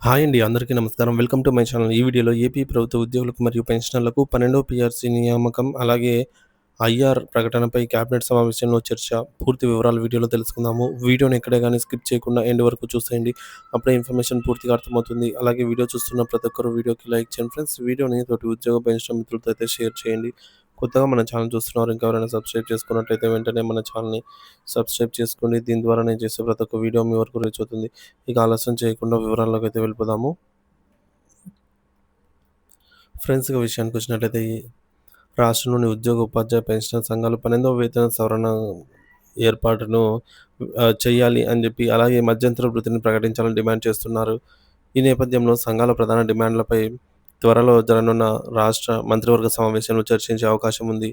Hi అండి. అందరికీ నమస్కారం. Welcome to my channel. ఈ వీడియోలో ఏపీ ప్రభుత్వ ఉద్యోగులకు మరియు పెన్షనర్లకు 12వ పీఆర్సీ నియామకం, అలాగే ఐఆర్ ప్రకటనపై కేబినెట్ సమావేశంలో చర్చ. పూర్తి వివరాలు వీడియోలో తెలుసుకుందాము. వీడియోని ఎక్కడ గాని స్కిప్ చేయకుండా ఎండ్ వరకు చూసేయండి. అప్పుడే ఇన్ఫర్మేషన్ పూర్తిగా అర్థమవుతుంది. అలాగే వీడియో చూస్తున్న ప్రతి ఒక్కరు వీడియోకి లైక్ చేయండి ఫ్రెండ్స్. వీడియోని తోటి ఉద్యోగ పెన్షన్ మిత్రులతో అయితే షేర్ చేయండి. కొత్తగా మన ఛానల్ చూస్తున్నారు, ఇంకెవరైనా సబ్స్క్రైబ్ చేసుకున్నట్లయితే వెంటనే మన ఛానల్‌ని సబ్స్క్రైబ్ చేసుకోండి. దీని ద్వారా నేను చేసే ప్రతి ఒక్క వీడియో మీ వరకు రీచ్ అవుతుంది. ఇక ఆలస్యం చేయకుండా వివరాల్లోకి అయితే వెళ్ళిపోదాము. ఫ్రెండ్స్, ఇక విషయానికి వచ్చినట్లయితే ఈ రాష్ట్రంలోని ఉద్యోగ ఉపాధ్యాయ పెన్షనర్ సంఘాలు 12వ వేతన సవరణ ఏర్పాటును చేయాలి అని చెప్పి, అలాగే మధ్యంతర వృత్తిని ప్రకటించాలని డిమాండ్ చేస్తున్నారు. ఈ నేపథ్యంలో సంఘాల ప్రధాన డిమాండ్లపై త్వరలో జరగనున్న రాష్ట్ర మంత్రివర్గ సమావేశంలో చర్చించే అవకాశం ఉంది.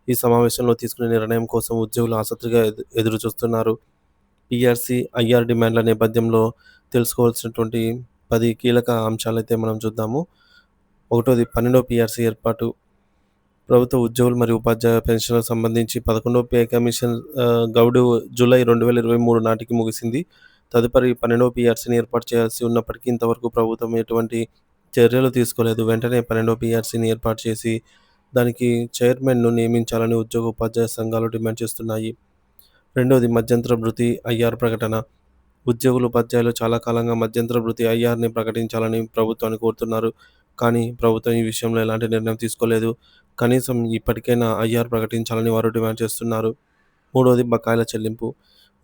ఈ సమావేశంలో తీసుకునే నిర్ణయం కోసం ఉద్యోగులు ఆసక్తిగా ఎదురు చూస్తున్నారు. పీఆర్సీ, ఐఆర్ డిమాండ్ల నేపథ్యంలో తెలుసుకోవాల్సినటువంటి 10 కీలక అంశాలైతే మనం చూద్దాము. ఒకటోది 12వ పీఆర్సీ ఏర్పాటు. ప్రభుత్వ ఉద్యోగులు మరియు ఉపాధ్యాయ పెన్షన్‌లకు సంబంధించి 11వ పే కమిషన్ గడువు జూలై 2023 నాటికి ముగిసింది. తదుపరి 12వ పీఆర్సీని ఏర్పాటు చేయాల్సి ఉన్నప్పటికీ ఇంతవరకు ప్రభుత్వం ఎటువంటి చర్యలు తీసుకోలేదు. వెంటనే 12వ పీఆర్సీని ఏర్పాటు చేసి దానికి చైర్మన్‌ను నియమించాలని ఉద్యోగ ఉపాధ్యాయ సంఘాలు డిమాండ్ చేస్తున్నాయి. రెండోది మధ్యంతర భృతి, ఐఆర్ ప్రకటన. ఉద్యోగులు, ఉపాధ్యాయులు చాలా కాలంగా మధ్యంతర భృతి, ఐఆర్‌ని ప్రకటించాలని ప్రభుత్వాన్ని కోరుతున్నారు. కానీ ప్రభుత్వం ఈ విషయంలో ఎలాంటి నిర్ణయం తీసుకోలేదు. కనీసం ఇప్పటికైనా ఐఆర్ ప్రకటించాలని వారు డిమాండ్ చేస్తున్నారు. మూడోది బకాయిల చెల్లింపు.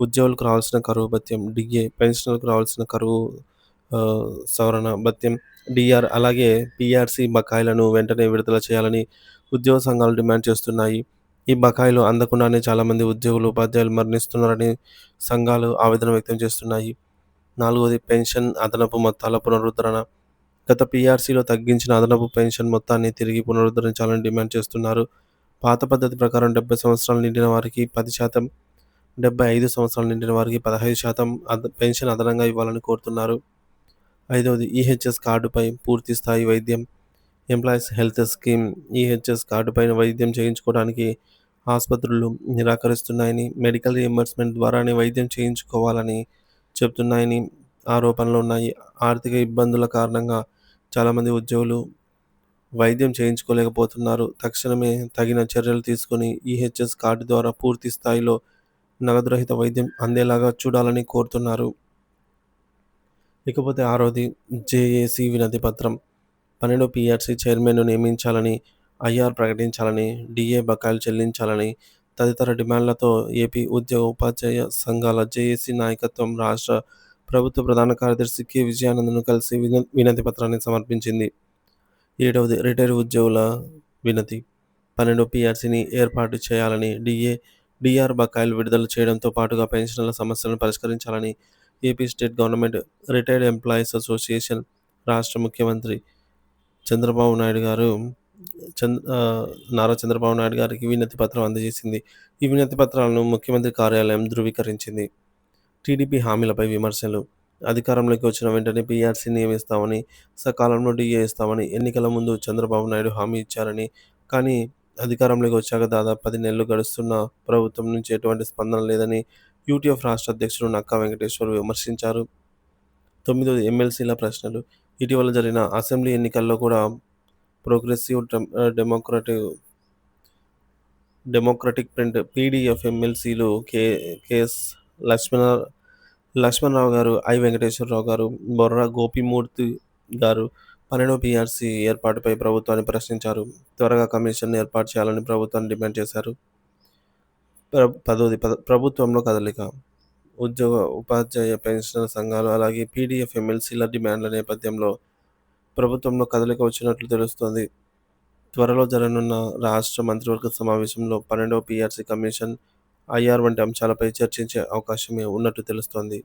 ఉద్యోగులకు రావాల్సిన కరువు భత్యం, డీఏ, పెన్షనర్లకు రావాల్సిన కరువు సవరణ భత్యం, డీఆర్, అలాగే పీఆర్సీ బకాయిలను వెంటనే విడుదల చేయాలని ఉద్యోగ సంఘాలు డిమాండ్ చేస్తున్నాయి. ఈ బకాయిలు అందకుండానే చాలామంది ఉద్యోగులు, ఉపాధ్యాయులు మరణిస్తున్నారని సంఘాలు ఆవేదన వ్యక్తం చేస్తున్నాయి. నాలుగోది పెన్షన్ అదనపు మొత్తాల పునరుద్ధరణ. గత పీఆర్సీలో తగ్గించిన అదనపు పెన్షన్ మొత్తాన్ని తిరిగి పునరుద్ధరించాలని డిమాండ్ చేస్తున్నారు. పాత పద్ధతి ప్రకారం 70 సంవత్సరాలు నిండిన వారికి 10%, 75 సంవత్సరాలు నిండిన వారికి 15% పెన్షన్ అదనంగా ఇవ్వాలని కోరుతున్నారు. ఐదవది ఈహెచ్ఎస్ కార్డుపై పూర్తి స్థాయి వైద్యం. ఎంప్లాయీస్ హెల్త్ స్కీమ్ ఈహెచ్ఎస్ కార్డుపైన వైద్యం చేయించుకోవడానికి ఆసుపత్రులు నిరాకరిస్తున్నాయని, మెడికల్ రీయింబర్స్మెంట్ ద్వారానే వైద్యం చేయించుకోవాలని చెబుతున్నాయని ఆరోపణలు ఉన్నాయి. ఆర్థిక ఇబ్బందుల కారణంగా చాలామంది ఉద్యోగులు వైద్యం చేయించుకోలేకపోతున్నారు. తక్షణమే తగిన చర్యలు తీసుకొని ఈహెచ్ఎస్ కార్డు ద్వారా పూర్తి స్థాయిలో నగదు రహిత వైద్యం అందేలాగా చూడాలని కోరుతున్నారు. ఇకపోతే ఆరోది జేఏసీ వినతి పత్రం. 12 పీఆర్సీ చైర్మన్‌ను నియమించాలని, ఐఆర్ ప్రకటించాలని, డీఏ బకాయిలు చెల్లించాలని తదితర డిమాండ్లతో ఏపీ ఉద్యోగ ఉపాధ్యాయ సంఘాల జేఏసీ నాయకత్వం రాష్ట్ర ప్రభుత్వ ప్రధాన కార్యదర్శి కె. విజయానంద్‌ను కలిసి వినతి పత్రాన్ని సమర్పించింది. ఏడవది రిటైర్డ్ ఉద్యోగుల వినతి. 12 పీఆర్సీని ఏర్పాటు చేయాలని, డీఏ, డీఆర్ బకాయిలు విడుదల చేయడంతో పాటుగా పెన్షనర్ల సమస్యలను పరిష్కరించాలని AP state government retired employees association రాష్ట్ర ముఖ్యమంత్రి చంద్రబాబు నాయుడు గారు నారా చంద్రబాబు నాయుడు గారికి వినతి పత్రం అందజేసింది. ఈ వినతి పత్రాలను ముఖ్యమంత్రి కార్యాలయం ధృవీకరించింది. టీడీపీ హామీలపై విమర్శలు. అధికారంలోకి వచ్చిన వెంటనే పీఆర్సీ నియమిస్తామని, సకాలంలో డీఏ ఇస్తామని ఎన్నికల ముందు చంద్రబాబు నాయుడు హామీ ఇచ్చారని, కానీ అధికారంలోకి వచ్చాక దాదాపు 10 నెలలు గడుస్తున్నా ప్రభుత్వం నుంచి ఎటువంటి స్పందన లేదని యూటీఎఫ్ రాష్ట్ర అధ్యక్షుడు నక్కా వెంకటేశ్వర్ విమర్శించారు. తొమ్మిదవది ఎమ్మెల్సీల ప్రశ్నలు. ఇటీవల జరిగిన అసెంబ్లీ ఎన్నికల్లో కూడా ప్రోగ్రెసివ్ డెమోక్రటిక్ ఫ్రంట్ పీడీఎఫ్ ఎమ్మెల్సీలు కేఎస్ లక్ష్మణరావు గారు, ఐ వెంకటేశ్వరరావు గారు, బొర్రా గోపిమూర్తి గారు 12వ పీఆర్సీ ఏర్పాటుపై ప్రభుత్వాన్ని ప్రశ్నించారు. త్వరగా కమిషన్ ఏర్పాటు చేయాలని ప్రభుత్వాన్ని డిమాండ్ చేశారు. పదవది ప్రభుత్వంలో కదలిక. ఉద్యోగ ఉపాధ్యాయ పెన్షనర్ సంఘాలు అలాగే పీడీఎఫ్ ఎమ్మెల్సీల డిమాండ్ల నేపథ్యంలో ప్రభుత్వంలో కదలిక వచ్చినట్లు తెలుస్తోంది. త్వరలో జరగనున్న రాష్ట్ర మంత్రివర్గ సమావేశంలో 12వ పీఆర్సీ కమిషన్, ఐఆర్ వంటి అంశాలపై చర్చించే అవకాశమే ఉన్నట్టు తెలుస్తోంది.